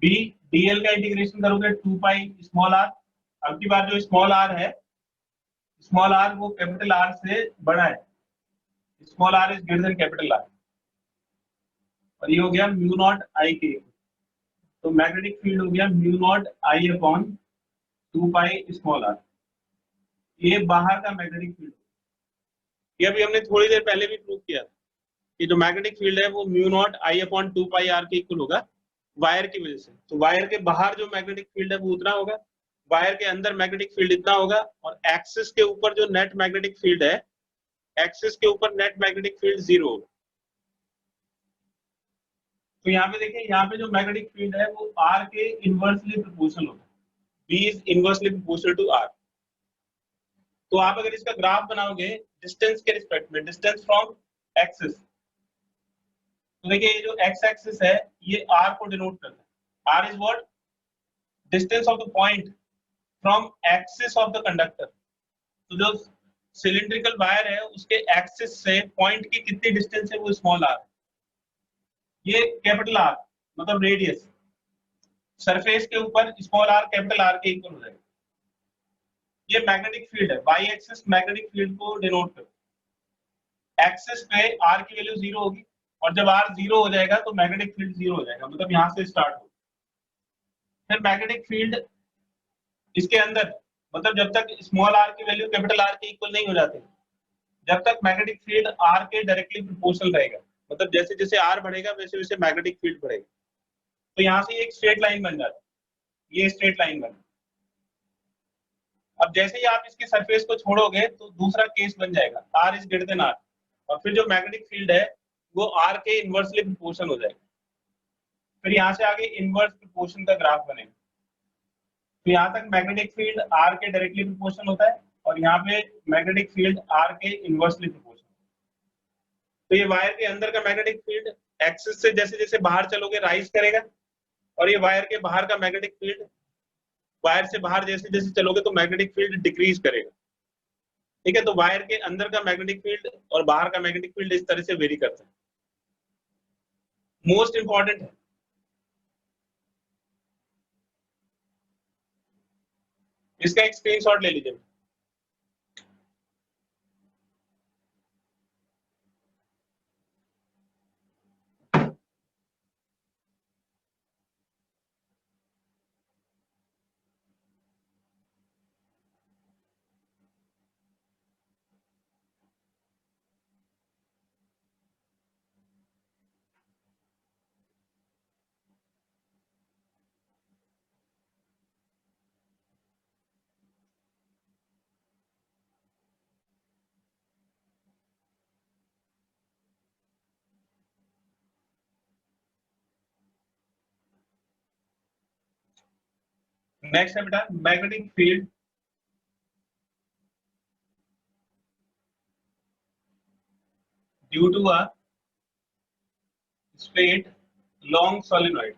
बी डी एल का इंटीग्रेशन करोगे 2 पाई स्मॉल आर। अब की बार जो स्मॉल आर है, स्मॉल आर वो कैपिटल आर से बड़ा है, small R is greater than capital R, और ये हो गया म्यू नॉट आई के। तो मैग्नेटिक फील्ड हो गया mu naught I upon 2 pi small R. ये बाहर का मैग्नेटिक फील्ड। ये अभी हमने थोड़ी देर पहले भी प्रूव किया कि जो मैग्नेटिक फील्ड है वो mu naught I upon 2 pi R के इक्वल होगा वायर की वजह से। तो वायर के बाहर जो मैग्नेटिक फील्ड है वो उतना होगा, वायर के अंदर मैग्नेटिक फील्ड इतना होगा, और एक्सिस के ऊपर जो नेट मैग्नेटिक फील्ड है, एक्सिस के ऊपर नेट मैग्नेटिक फील्ड 0 होगा। तो यहाँ पे देखिए, यहाँ पे जो मैग्नेटिक फील्ड है वो आर के इनवर्सली प्रोपोर्शनल होगा, B is inversely proportional to R. तो आप अगर इसका ग्राफ बनाओगे डिस्टेंस के रिस्पेक्ट में, डिस्टेंस फ्रॉम एक्सिस, तो देखिए ये जो एक्स एक्सिस है ये आर को डिनोट करता है। R is what, distance of the point from axis of the conductor. तो जो सिलिंड्रिकल वायर है उसके एक्सिस से पॉइंट की कितनी डिस्टेंस है वो स्मॉल आर। ये कैपिटल आर मतलब रेडियस, सरफेस के ऊपर स्मॉल आर कैपिटल आर के इक्वल हो जाएगा। ये मैग्नेटिक फील्ड है, वाई एक्सिस मैग्नेटिक फील्ड को डिनोट करता है। एक्सिस पे आर की वैल्यू 0 होगी और जब आर 0 हो जाएगा तो मैग्नेटिक फील्ड 0 हो जाएगा, मतलब यहाँ से स्टार्ट हो। फिर मैग्नेटिक फील्ड इसके अंदर, मतलब जब तक स्मॉल आर की वैल्यू कैपिटल आर के इक्वल नहीं हो जाती, जब तक मैग्नेटिक फील्ड आर के डायरेक्टली प्रोपोर्शनल रहेगा, मतलब जैसे जैसे आर बढ़ेगा वैसे वैसे मैग्नेटिक फील्ड बढ़ेगा। तो यहाँ से एक स्ट्रेट लाइन बन जाती है, ये स्ट्रेट लाइन बन। अब जैसे ही आप इसके सरफेस को छोड़ोगे तो दूसरा केस बन जाएगा, R is greater than R, और फिर जो मैग्नेटिक फील्ड है वो आर के इनवर्सली प्रोपोर्शनल हो जाएगा। फिर यहाँ से आगे इनवर्स प्रोपोर्शन का ग्राफ बनेगा। तो यहाँ तक मैग्नेटिक फील्ड आर के डायरेक्टली प्रोपोर्शनल होता है और यहाँ पे मैग्नेटिक फील्ड आर के इनवर्सली प्रोपोर्शनल। तो ये वायर के अंदर का मैग्नेटिक फील्ड एक्सिस से जैसे जैसे बाहर चलोगे राइज करेगा, और ये वायर के बाहर का मैग्नेटिक फील्ड, वायर से बाहर जैसे जैसे चलोगे तो मैग्नेटिक फील्ड डिक्रीज करेगा। ठीक है, तो वायर के अंदर का मैग्नेटिक फील्ड और बाहर का मैग्नेटिक फील्ड इस तरह से वेरी करता है। मोस्ट इंपॉर्टेंट है, इसका एक स्क्रीनशॉट ले लीजिए। नेक्स्ट है बेटा magnetic field due to a straight long solenoid.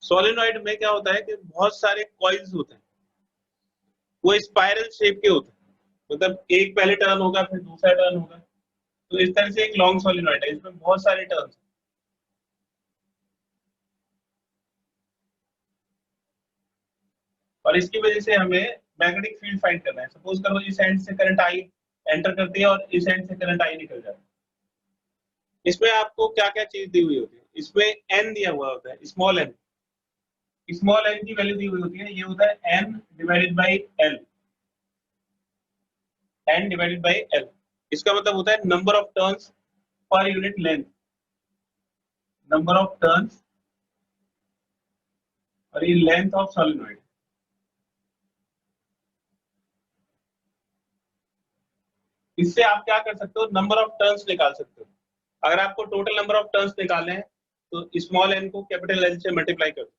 Solenoid में क्या होता है कि बहुत सारे कॉइल्स होते हैं, वो स्पाइरल शेप के होते हैं, मतलब एक पहले टर्न होगा फिर दूसरा टर्न होगा, तो इस तरह से एक लॉन्ग सोलेनॉइड है, इसमें बहुत सारे टर्न्स। और इसकी वजह से हमें मैग्नेटिक फील्ड फाइंड करना है। सपोज करो इस एंड से करंट आई एंटर करती है और इस एंड से करंट आई निकल जाती है। इसमें आपको क्या क्या चीज दी हुई होती है, इसमें एन दिया हुआ होता है, स्मॉल एन। स्मॉल एन की वैल्यू दी हुई होती है, ये होता है N divided by L. N divided by L, इसका मतलब होता है number of turns per unit length. Number of turns और ये लेंथ ऑफ सोलेनॉइड। इससे आप क्या कर सकते हो, नंबर ऑफ टर्न्स निकाल सकते हो। अगर आपको टोटल नंबर ऑफ टर्न्स निकालने हैं तो स्मॉल एन को कैपिटल एन से मल्टीप्लाई कर दो,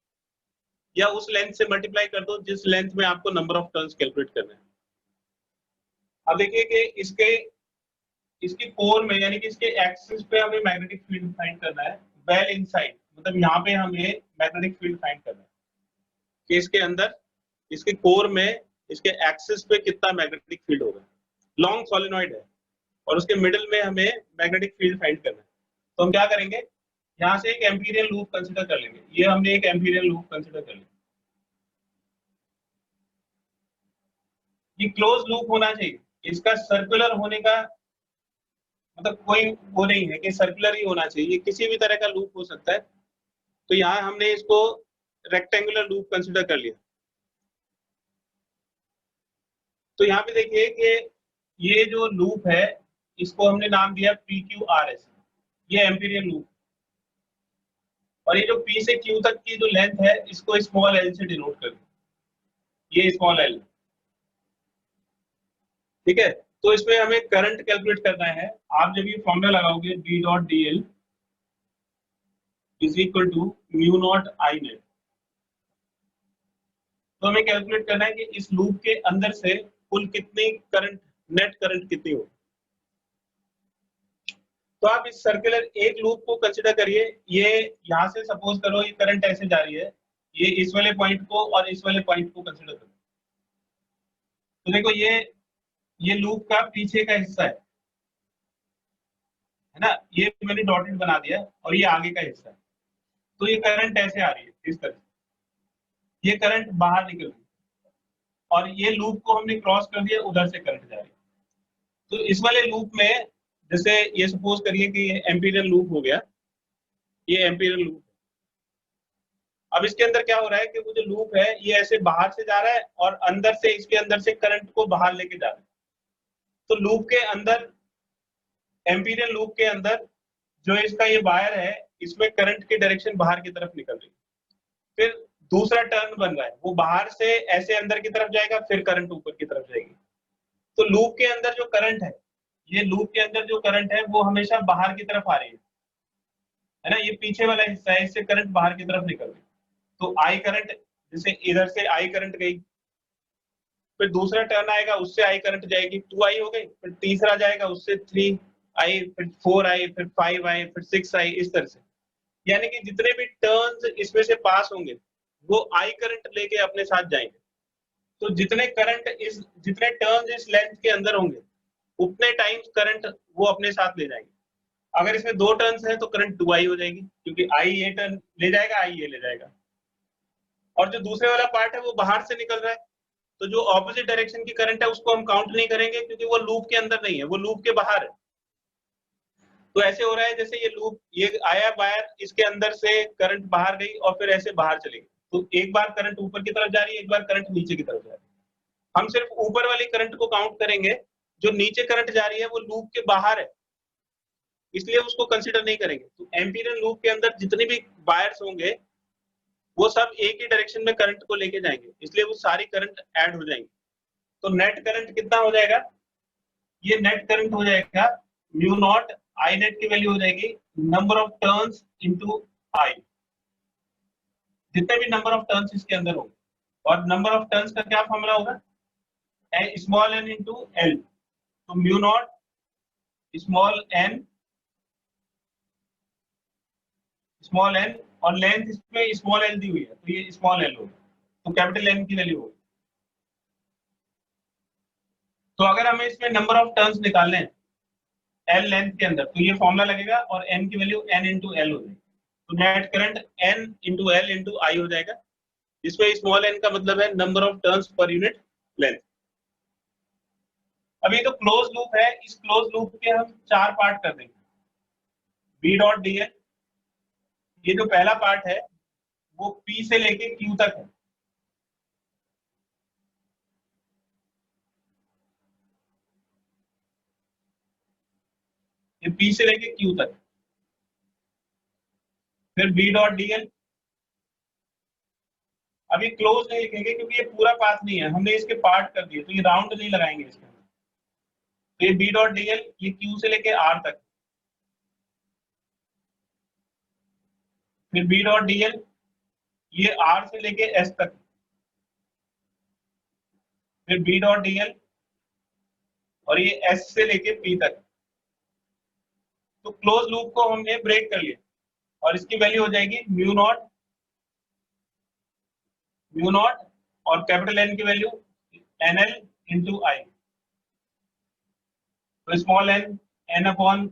या उस लेंथ से मल्टीप्लाई कर दो जिस लेंथ में आपको नंबर ऑफ टर्न्स कैलकुलेट करना है। अब देखिए कि इसके कोर में यानी कि इसके एक्सिस पे हमें मैग्नेटिक फील्ड फाइंड करना है वेल इनसाइड, मतलब यहाँ पे हमें मैग्नेटिक फील्ड फाइंड करना है कि इसके अंदर, इसके कोर में, इसके एक्सिस पे कितना मैग्नेटिक फील्ड होगा। लॉन्ग सोलेनॉइड है और उसके मिडिल में हमें मैग्नेटिक फील्ड फाइंड करना है। तो हम क्या करेंगे, यहाँ से एक एम्पीरियल लूप कंसीडर कर लेंगे। ये हमने एक एम्पीरियल लूप कंसीडर कर लिया। ये क्लोज लूप होना चाहिए, इसका सर्कुलर होने का मतलब कोई वो नहीं है कि सर्कुलर ही होना चाहिए, ये किसी भी तरह का लूप हो सकता है। तो यहाँ हमने इसको रेक्टेंगुलर लूप कंसीडर कर लिया। तो यहाँ पे देखिए कि ये जो लूप है इसको हमने नाम दिया PQRS, ये एम्पीरियल लूप। और ये जो P से Q तक की जो लेंथ है इसको स्मॉल l से डिनोट कर, ये स्मॉल l। ठीक है, तो इसमें हमें करंट कैलकुलेट करना है। आप जब ये फॉर्मूला लगाओगे B dot DL is equal to mu naught I net, तो हमें कैलकुलेट करना है कि इस लूप के अंदर से कुल कितनी करंट, नेट करंट कितनी होगी। तो आप इस सर्कुलर एक लूप को कंसीडर करिए। ये यहाँ से सपोज करो ये करंट ऐसे जा रही है, ये इस वाले पॉइंट को और इस वाले पॉइंट को कंसीडर करो। तो देखो ये लूप का पीछे का हिस्सा है ना, ये मैंने डॉटेड बना दिया और ये आगे का हिस्सा है। तो ये करंट ऐसे आ रही है इस तरह, ये करंट बाहर निकल रही है और ये लूप को हमने क्रॉस कर दिया, उधर से करंट जा रही है। तो इस वाले लूप में जैसे ये सपोज करिए कि ये एम्पीरियल लूप हो गया, ये एम्पीरियल लूप। अब इसके अंदर क्या हो रहा है कि वो जो लूप है ये ऐसे बाहर से जा रहा है और अंदर से, इसके अंदर से करंट को बाहर लेके जा रहा है। तो लूप के अंदर, एम्पीरियल लूप के अंदर जो इसका ये वायर है इसमें करंट की डायरेक्शन बाहर की तरफ निकल रही है। फिर दूसरा टर्न बन रहा है, वो बाहर से ऐसे अंदर की तरफ जाएगा, फिर करंट ऊपर की तरफ जाएगी। तो लूप के अंदर जो करंट है, ये लूप के अंदर जो करंट है वो हमेशा बाहर की तरफ आ रही है ना, ये पीछे वाला हिस्सा है, इससे करंट बाहर की तरफ निकल रही है। तो आई करंट, जैसे इधर से आई करंट गई, फिर दूसरा टर्न आएगा उससे आई करंट जाएगी, 2 आई हो गई, फिर तीसरा जाएगा उससे 3 आई, फिर 4 आई, फिर 5 आई, फिर 6 आई, इस तरह से। यानी कि जितने भी टर्न्स इसमें से पास होंगे वो आई करंट लेके अपने साथ जाएंगे। तो जितने टर्न्स इस लेंथ के अंदर होंगे उतने टाइम्स करंट वो अपने साथ ले जाएंगे। अगर इसमें 2 टर्न्स है तो करंट 2 आई हो जाएगी, क्योंकि आई ये टर्न ले जाएगा, आई ये ले जाएगा। और जो दूसरे वाला पार्ट है वो बाहर से निकल रहा है, तो जो ऑपोजिट डायरेक्शन की करंट है उसको हम काउंट नहीं करेंगे, क्योंकि वो लूप के अंदर नहीं है, वो लूप के बाहर है। तो ऐसे हो रहा है जैसे ये लूप, ये आया वायर, इसके अंदर से करंट बाहर गई और फिर ऐसे बाहर चली गई। तो एक बार करंट ऊपर की तरफ जा रही है, एक बार करंट नीचे की तरफ जा रही है। हम सिर्फ ऊपर वाली करंट को काउंट करेंगे, जो नीचे करंट जा रही है वो लूप के बाहर है, इसलिए उसको कंसीडर नहीं करेंगे। तो एम्पीरियल लूप के अंदर जितने भी वायर्स होंगे वो सब एक ही डायरेक्शन में करंट को लेके जाएंगे, इसलिए वो सारी करंट ऐड हो जाएंगी। तो नेट करंट कितना हो जाएगा, ये नेट करंट हो जाएगा म्यू नॉट आई नेट की वैल्यू हो जाएगी number of turns into I, जितने भी नंबर ऑफ टर्न्स इसके अंदर होंगे। और नंबर ऑफ टर्न्स का क्या फॉर्मूला होगा, स्मॉल एन इंटू एल। तो म्यू नॉट स्मॉल एन और लेंथ इसमें स्मॉल एल दी हुई है तो ये स्मॉल एल होगा, तो कैपिटल एन की वैल्यू होगी। तो अगर हमें इसमें नंबर ऑफ टर्न्स निकालने हैं एल लेंथ के अंदर तो ये फॉर्मूला लगेगा और एन की वैल्यू एन इंटू एल हो जाएगी। तो net current N into L into I हो जाएगा, जिसमें स्मॉल एन का मतलब है number of turns per unit length. अब ये तो क्लोज लूप है, इस क्लोज लूप के हम 4 पार्ट कर देंगे। बी डॉट डी एल, ये जो पहला पार्ट है वो पी से लेके क्यू तक है। ये पी से लेके क्यू तक। फिर बी डॉट डी एल, अभी क्लोज नहीं लिखेंगे क्योंकि ये पूरा पाथ नहीं है, हमने इसके पार्ट कर दिए तो ये राउंड नहीं लगाएंगे इसके अंदर। तो ये बी डॉट डी एल ये क्यू से लेके आर तक। फिर बी डॉट डी एल ये आर से लेके एस तक। फिर बी डॉट डी एल और ये एस से लेके पी तक। तो क्लोज लूप को हमने ब्रेक कर लिया और इसकी वैल्यू हो जाएगी म्यू नॉट और कैपिटल एन की value N L into I. तो small N N upon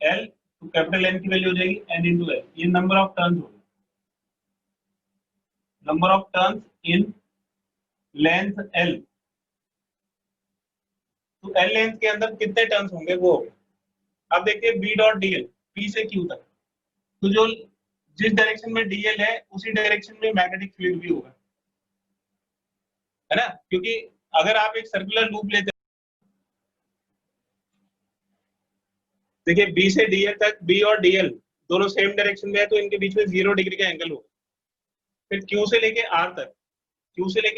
L, तो कैपिटल एन की वैल्यू हो जाएगी एन इंटू एल। ये नंबर ऑफ टर्न्स होगा, number of turns in length L. तो एल लेंथ के अंदर कितने टर्न्स होंगे वो। अब देखिए B dot D L P से क्यू तक, तो जो जिस डायरेक्शन में डीएल है उसी डायरेक्शन में मैग्नेटिक फील्ड भी होगा, है ना। क्योंकि अगर आप एक सर्कुलर लूप लेते हैं, देखिए बी से डीएल तक, बी और डीएल दोनों सेम डायरेक्शन में है तो इनके बीच में 0 डिग्री का एंगल होगा। फिर क्यू से लेके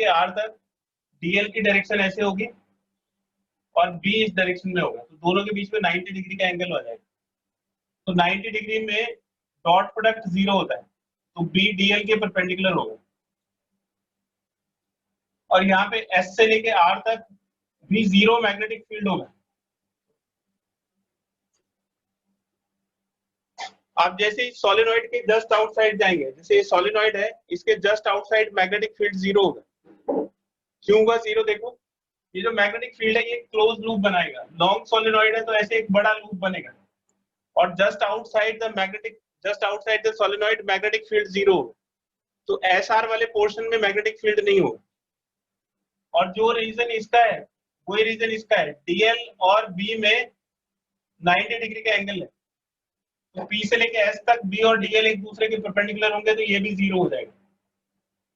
आर तक डीएल की डायरेक्शन ऐसे होगी और बी इस डायरेक्शन में होगा, तो दोनों के बीच में 90 डिग्री का एंगल हो जाएगा। तो 90 डिग्री में डॉट प्रोडक्ट 0 होता है, तो बी डीएल के परपेंडिकुलर होगा। और यहाँ पे एस से लेके आर तक भी 0 मैग्नेटिक फील्ड होगा। आप जैसे ही सोलेनॉइड के जस्ट आउटसाइड जाएंगे, जैसे ये सोलेनॉइड है इसके जस्ट आउटसाइड मैग्नेटिक फील्ड 0 होगा। क्यों होगा 0, देखो ये जो मैग्नेटिक फील्ड है ये क्लोज लूप बनाएगा। लॉन्ग सोलेनॉइड है तो ऐसे एक बड़ा लूप बनेगा और just outside the solenoid magnetic field 0, तो एसआर वाले पोर्शन में मैग्नेटिक फील्ड नहीं होगा। और जो रीजन इसका है वही रीजन इसका है, डीएल और बी में 90 डिग्री का एंगल है, तो पी से लेके एस तक बी और डीएल एक दूसरे के परपेंडिकुलर होंगे, तो ये भी 0 हो जाएगा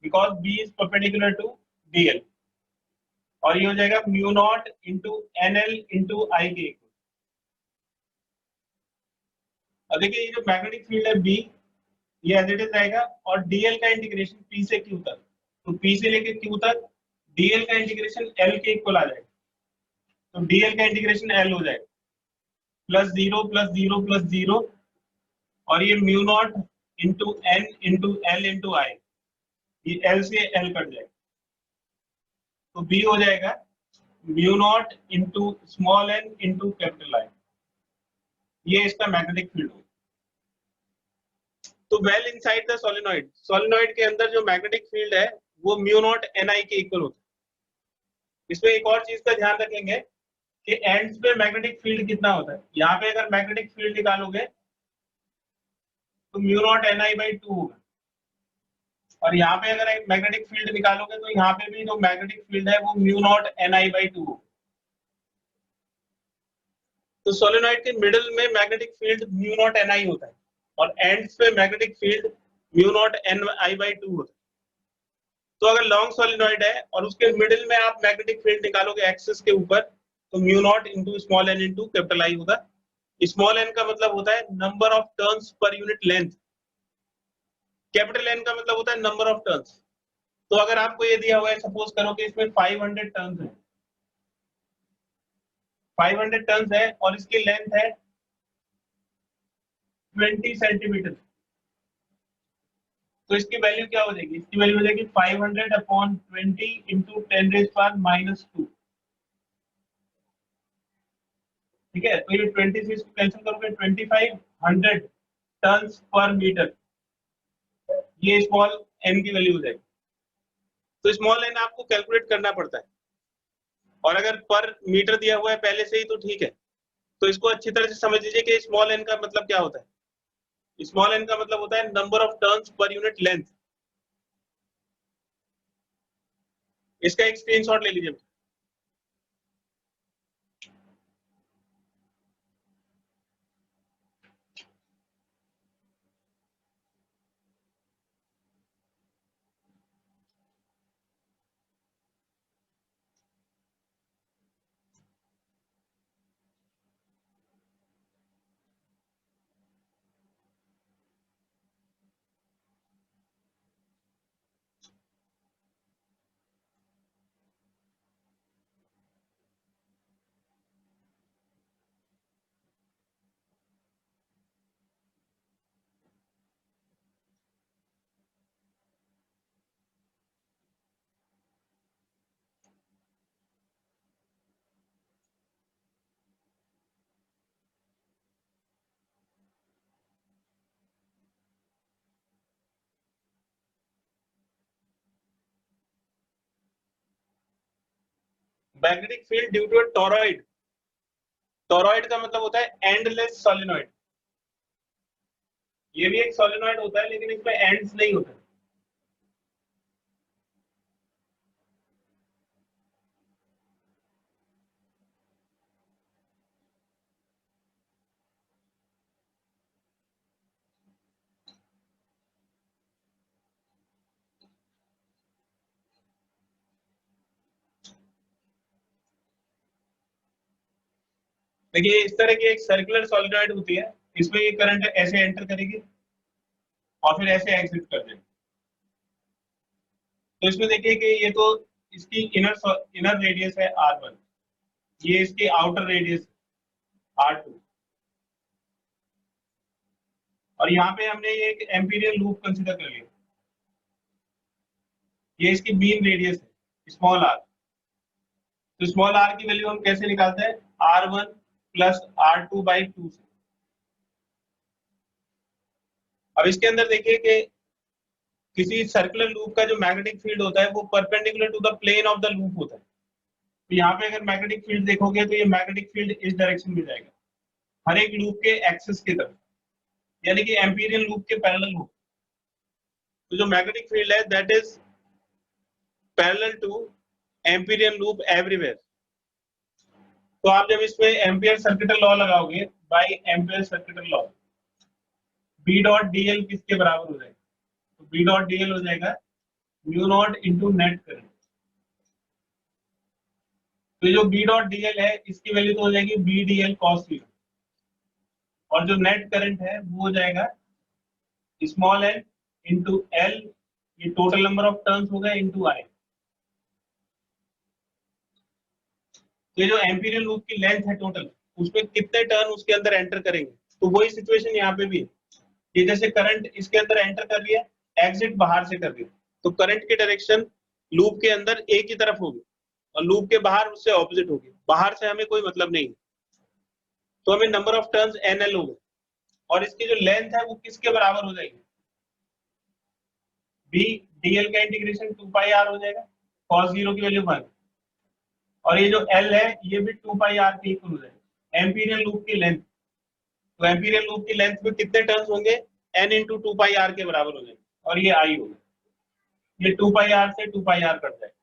because B is perpendicular to DL. और ये हो जाएगा mu naught into NL into I के इक्वल। अब देखिए ये जो मैग्नेटिक फील्ड है बी, ये एज इट इज रहेगा और डीएल का इंटीग्रेशन पी से क्यू तक, तो पी से लेके क्यू तक डीएल का इंटीग्रेशन एल के इक्वल आ जाएगा। तो डीएल का इंटीग्रेशन एल हो जाएगा प्लस 0 प्लस 0 प्लस 0 और ये mu naught into N into L into I, ये एल से एल कट जाएगा। तो बी हो जाएगा mu naught into small N into capital I, ये इसका मैग्नेटिक फील्ड होगा। तो well inside the solenoid, solenoid के अंदर जो मैग्नेटिक फील्ड है वो म्यू नॉट एन आई के इक्वल होता है। इसमें एक और चीज का ध्यान रखेंगे कि एंड्स पे मैग्नेटिक फील्ड कितना होता है। यहाँ पे अगर मैग्नेटिक फील्ड निकालोगे तो mu naught N I by 2 होगा, और यहाँ पे अगर मैग्नेटिक फील्ड निकालोगे तो यहाँ पे भी जो मैग्नेटिक फील्ड है वो mu naught N I by 2 होगा। तो सोलेनॉइड के मिडिल में magnetic field mu naught N I होता है और एंड्स पे magnetic field mu naught N I by 2 होता है। तो अगर लॉन्ग सोलेनॉइड है और उसके मिडिल में आप मैग्नेटिक फील्ड निकालोगे एक्सिस के ऊपर, तो mu naught into small N into capital I होगा। स्मॉल एन का मतलब होता है number of turns per unit length, capital N का मतलब होता है नंबर ऑफ टर्न्स। तो अगर आपको ये दिया हुआ है, सपोज करो कि इसमें 500 टर्न्स है, 500 टन है और इसकी लेंथ है 20 सेंटीमीटर। तो इसकी वैल्यू क्या हो जाएगी? इसकी वैल्यू हो जाएगी 500/20 इंटू 10⁻²। ठीक है, तो ये 20 से इसको कैंसिल करोगे 2500 टन पर मीटर, ये स्मॉल एन की वैल्यू हो जाएगी। तो स्मॉल एन आपको कैलकुलेट करना पड़ता है, और अगर पर मीटर दिया हुआ है पहले से ही तो ठीक है। तो इसको अच्छी तरह से समझ लीजिए कि स्मॉल एन का मतलब क्या होता है। स्मॉल एन का मतलब होता है number of turns per unit length. इसका एक स्क्रीनशॉट ले लीजिए। Magnetic field due to toroid. Toroid का मतलब होता है एंडलेस सोलेनॉइड। ये भी एक सोलेनॉइड होता है लेकिन इसमें एंड्स नहीं होते। देखिए इस तरह की एक सर्कुलर सोलेनॉइड होती है, इसमें ये करंट ऐसे एंटर करेगी और फिर ऐसे एग्जिट कर देगी। तो इसमें देखिए कि ये तो इसकी इनर रेडियस है R1, ये इसकी आउटर रेडियस R2, और यहाँ पे हमने ये एक एम्पीरियल लूप कंसीडर कर लिया। ये इसकी मीन रेडियस है स्मॉल r। तो स्मॉल r की वैल्यू हम कैसे निकालते हैं? R1 प्लस R2/2 से। अब इसके अंदर देखिए कि किसी सर्कुलर लूप का जो मैग्नेटिक फील्ड होता है वो perpendicular to the plane of the loop होता है। तो यहाँ पे अगर मैग्नेटिक फील्ड देखोगे तो ये मैग्नेटिक फील्ड इस डायरेक्शन में जाएगा, हर एक लूप के एक्सिस की तरफ, यानी कि एम्पीरियल लूप के पैरेलल हो। तो जो मैग्नेटिक फील्ड है that is parallel to amperial loop everywhere. तो आप जब इसमें एम्पियर सर्किटल लॉ लगाओगे, by ampere circuital law, B dot DL किसके बराबर हो जाएगा? तो बी डॉट डीएल हो जाएगा mu naught into net current. तो जो बी डॉट डीएल है इसकी वैल्यू तो हो जाएगी बी डीएल कॉस थीटा, और जो नेट करंट है वो हो जाएगा स्मॉल एन इंटू एल, ये टोटल नंबर ऑफ टर्न्स हो गए इंटू आई। तो ये जो एम्पीरियल लूप की लेंथ है टोटल, उसमें कितने टर्न उसके अंदर एंटर करेंगे। तो वही सिचुएशन यहाँ पे भी है कि जैसे करंट इसके अंदर एंटर कर रही है, एग्जिट बाहर से कर रही है, तो करंट की डायरेक्शन लूप के अंदर एक ही तरफ होगी और लूप के बाहर उससे ऑपोजिट होगी। बाहर से हमें कोई मतलब नहीं है, तो हमें नंबर ऑफ टर्न्स एनएल होगा, और इसकी जो लेंथ है वो किसके बराबर हो जाएगी? बी डीएल का इंटीग्रेशन 2πr हो जाएगा, cos 0 की वैल्यू 1, और ये जो एल है ये भी 2πr के इक्वल हो जाएगा एम्पीरियल लूप की लेंथ। तो एम्पीरियल लूप की लेंथ में कितने टर्न्स होंगे? n इंटू 2πr के बराबर हो जाएगा, और ये आई होगा, ये 2πr से 2πr कट जाएगा,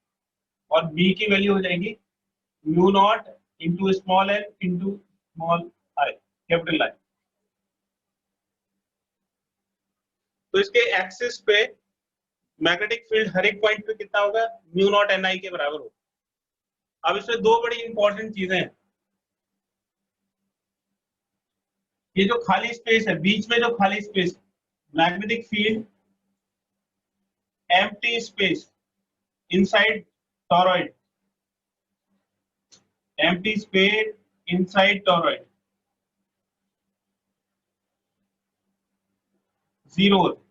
और b की वैल्यू हो जाएगी mu naught into small N into small I, capital I. तो इसके एक्सिस पे मैग्नेटिक फील्ड हर एक पॉइंट पे कितना होगा? म्यू नॉट एन आई के बराबर होगा। अब इसमें दो बड़ी इंपॉर्टेंट चीजें हैं। ये जो खाली स्पेस है बीच में, जो खाली space, magnetic field empty space inside torrid, empty space inside toroid zero होता है।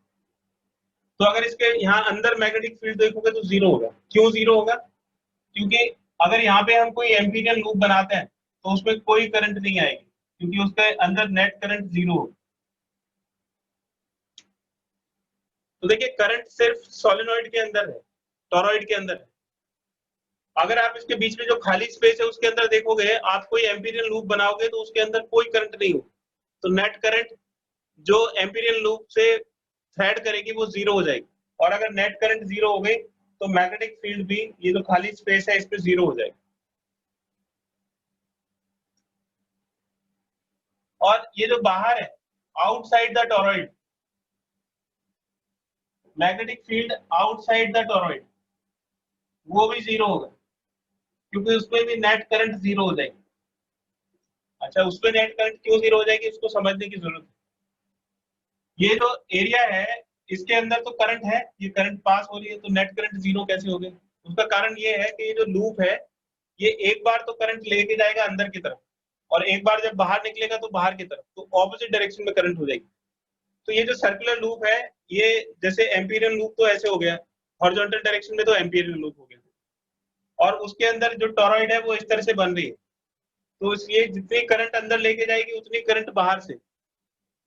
तो अगर इसके यहाँ अंदर मैग्नेटिक फील्ड देखोगे तो जीरो होगा। क्यों जीरो होगा? क्योंकि अगर यहाँ पे हम कोई एम्पीरियल लूप बनाते हैं तो उसमें कोई करंट नहीं आएगी, क्योंकि उसके अंदर नेट करंट जीरो होगा। तो देखिए करंट सिर्फ सोलेनॉइड के अंदर है, टोरॉइड के अंदर है। अगर आप इसके बीच में जो खाली स्पेस है उसके अंदर देखोगे, आप कोई एम्पीरियल लूप बनाओगे तो उसके अंदर कोई करंट नहीं होगा। तो नेट करंट जो एम्पीरियल लूप से थ्रेड करेगी वो जीरो हो जाएगी। और अगर नेट करंट जीरो हो गई तो मैग्नेटिक फील्ड भी, ये जो खाली स्पेस है इस पे जीरो हो जाएगी। और ये जो बाहर है outside the toroid, magnetic field outside the toroid, वो भी जीरो होगा, क्योंकि उसमें भी नेट करंट जीरो हो जाएगी। अच्छा, उसमें नेट करंट क्यों जीरो हो जाएगी उसको समझने की जरूरत है। ये जो एरिया है इसके अंदर तो करंट है, ये करंट पास हो रही है, तो नेट करंट जीरो कैसे हो गई? उसका कारण ये है कि ये जो लूप है ये एक बार तो करंट लेके जाएगा अंदर की तरफ, और एक बार जब बाहर निकलेगा तो बाहर की तरफ, तो ऑपोजिट डायरेक्शन में करंट हो जाएगी। तो ये जो सर्कुलर लूप है, ये जैसे एम्पीरियल लूप तो ऐसे हो गया, हॉरिजॉन्टल डायरेक्शन में तो एम्पीरियल लूप हो गया, और उसके अंदर जो टोरॉइड है वो इस तरह से बन रही है। तो इसलिए जितनी करंट अंदर लेके जाएगी उतनी करंट बाहर से,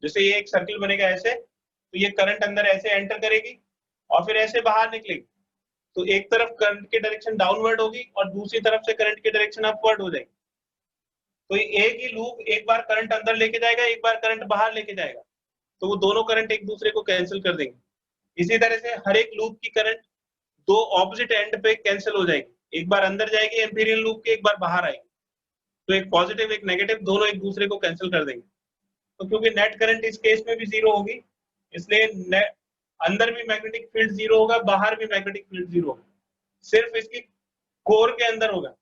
जैसे ये एक सर्किल बनेगा ऐसे, तो ये करंट अंदर ऐसे एंटर करेगी और फिर ऐसे बाहर निकलेगी। तो एक तरफ करंट की डायरेक्शन डाउनवर्ड होगी और दूसरी तरफ से करंट की डायरेक्शन अपवर्ड हो जाएगी। तो एक ही लूप एक बार करंट अंदर लेके जाएगा, एक बार करंट बाहर लेके जाएगा, तो वो दोनों करंट एक दूसरे को कैंसिल कर देंगे। इसी तरह से हर एक लूप की करंट दो ऑपोजिट एंड पे कैंसिल हो जाएगी, एक बार अंदर जाएगी एम्पीरियल लूप के, एक बार बाहर आएगी। तो एक पॉजिटिव एक नेगेटिव दोनों एक दूसरे को कैंसिल कर देंगे। तो क्योंकि नेट करंट इस केस में भी जीरो होगी, इसलिए अंदर भी मैग्नेटिक फील्ड जीरो होगा, बाहर भी मैग्नेटिक फील्ड जीरो होगा, सिर्फ इसकी कोर के अंदर होगा।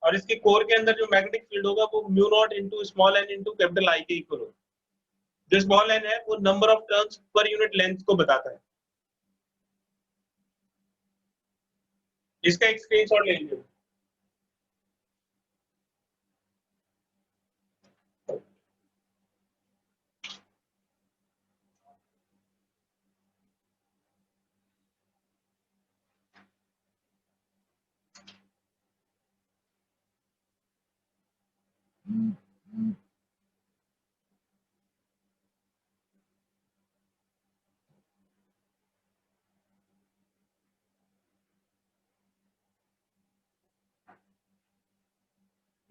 और इसके कोर के अंदर जो मैग्नेटिक फील्ड होगा वो mu naught into small N into capital I के इक्वल होगा। जो स्मॉल एन है वो number of turns per unit length को बताता है। इसका एक स्क्रीनशॉट ले लीजिए।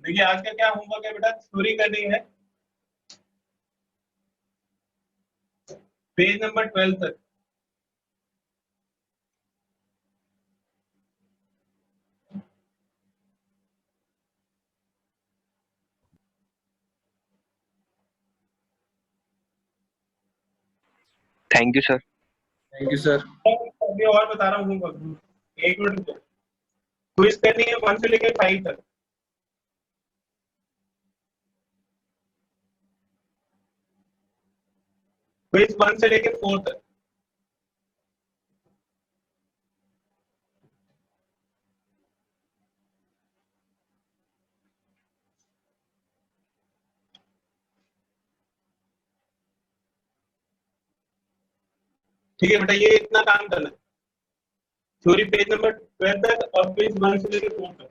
देखिए आज का क्या होमवर्क है बेटा, थ्योरी करनी है पेज नंबर 12 तक।
Thank you sir.
Thank you sir.
अभी और बता रहा हूँ होमवर्क, एक मिनट रुको। क्विज करनी है 1 से लेकर 5 तक। क्विज 1 से लेकर 4 तक। ठीक है बेटा, ये इतना काम करना है। थ्योरी पेज नंबर 12 तक और क्विज 1 से लेकर 4 तक।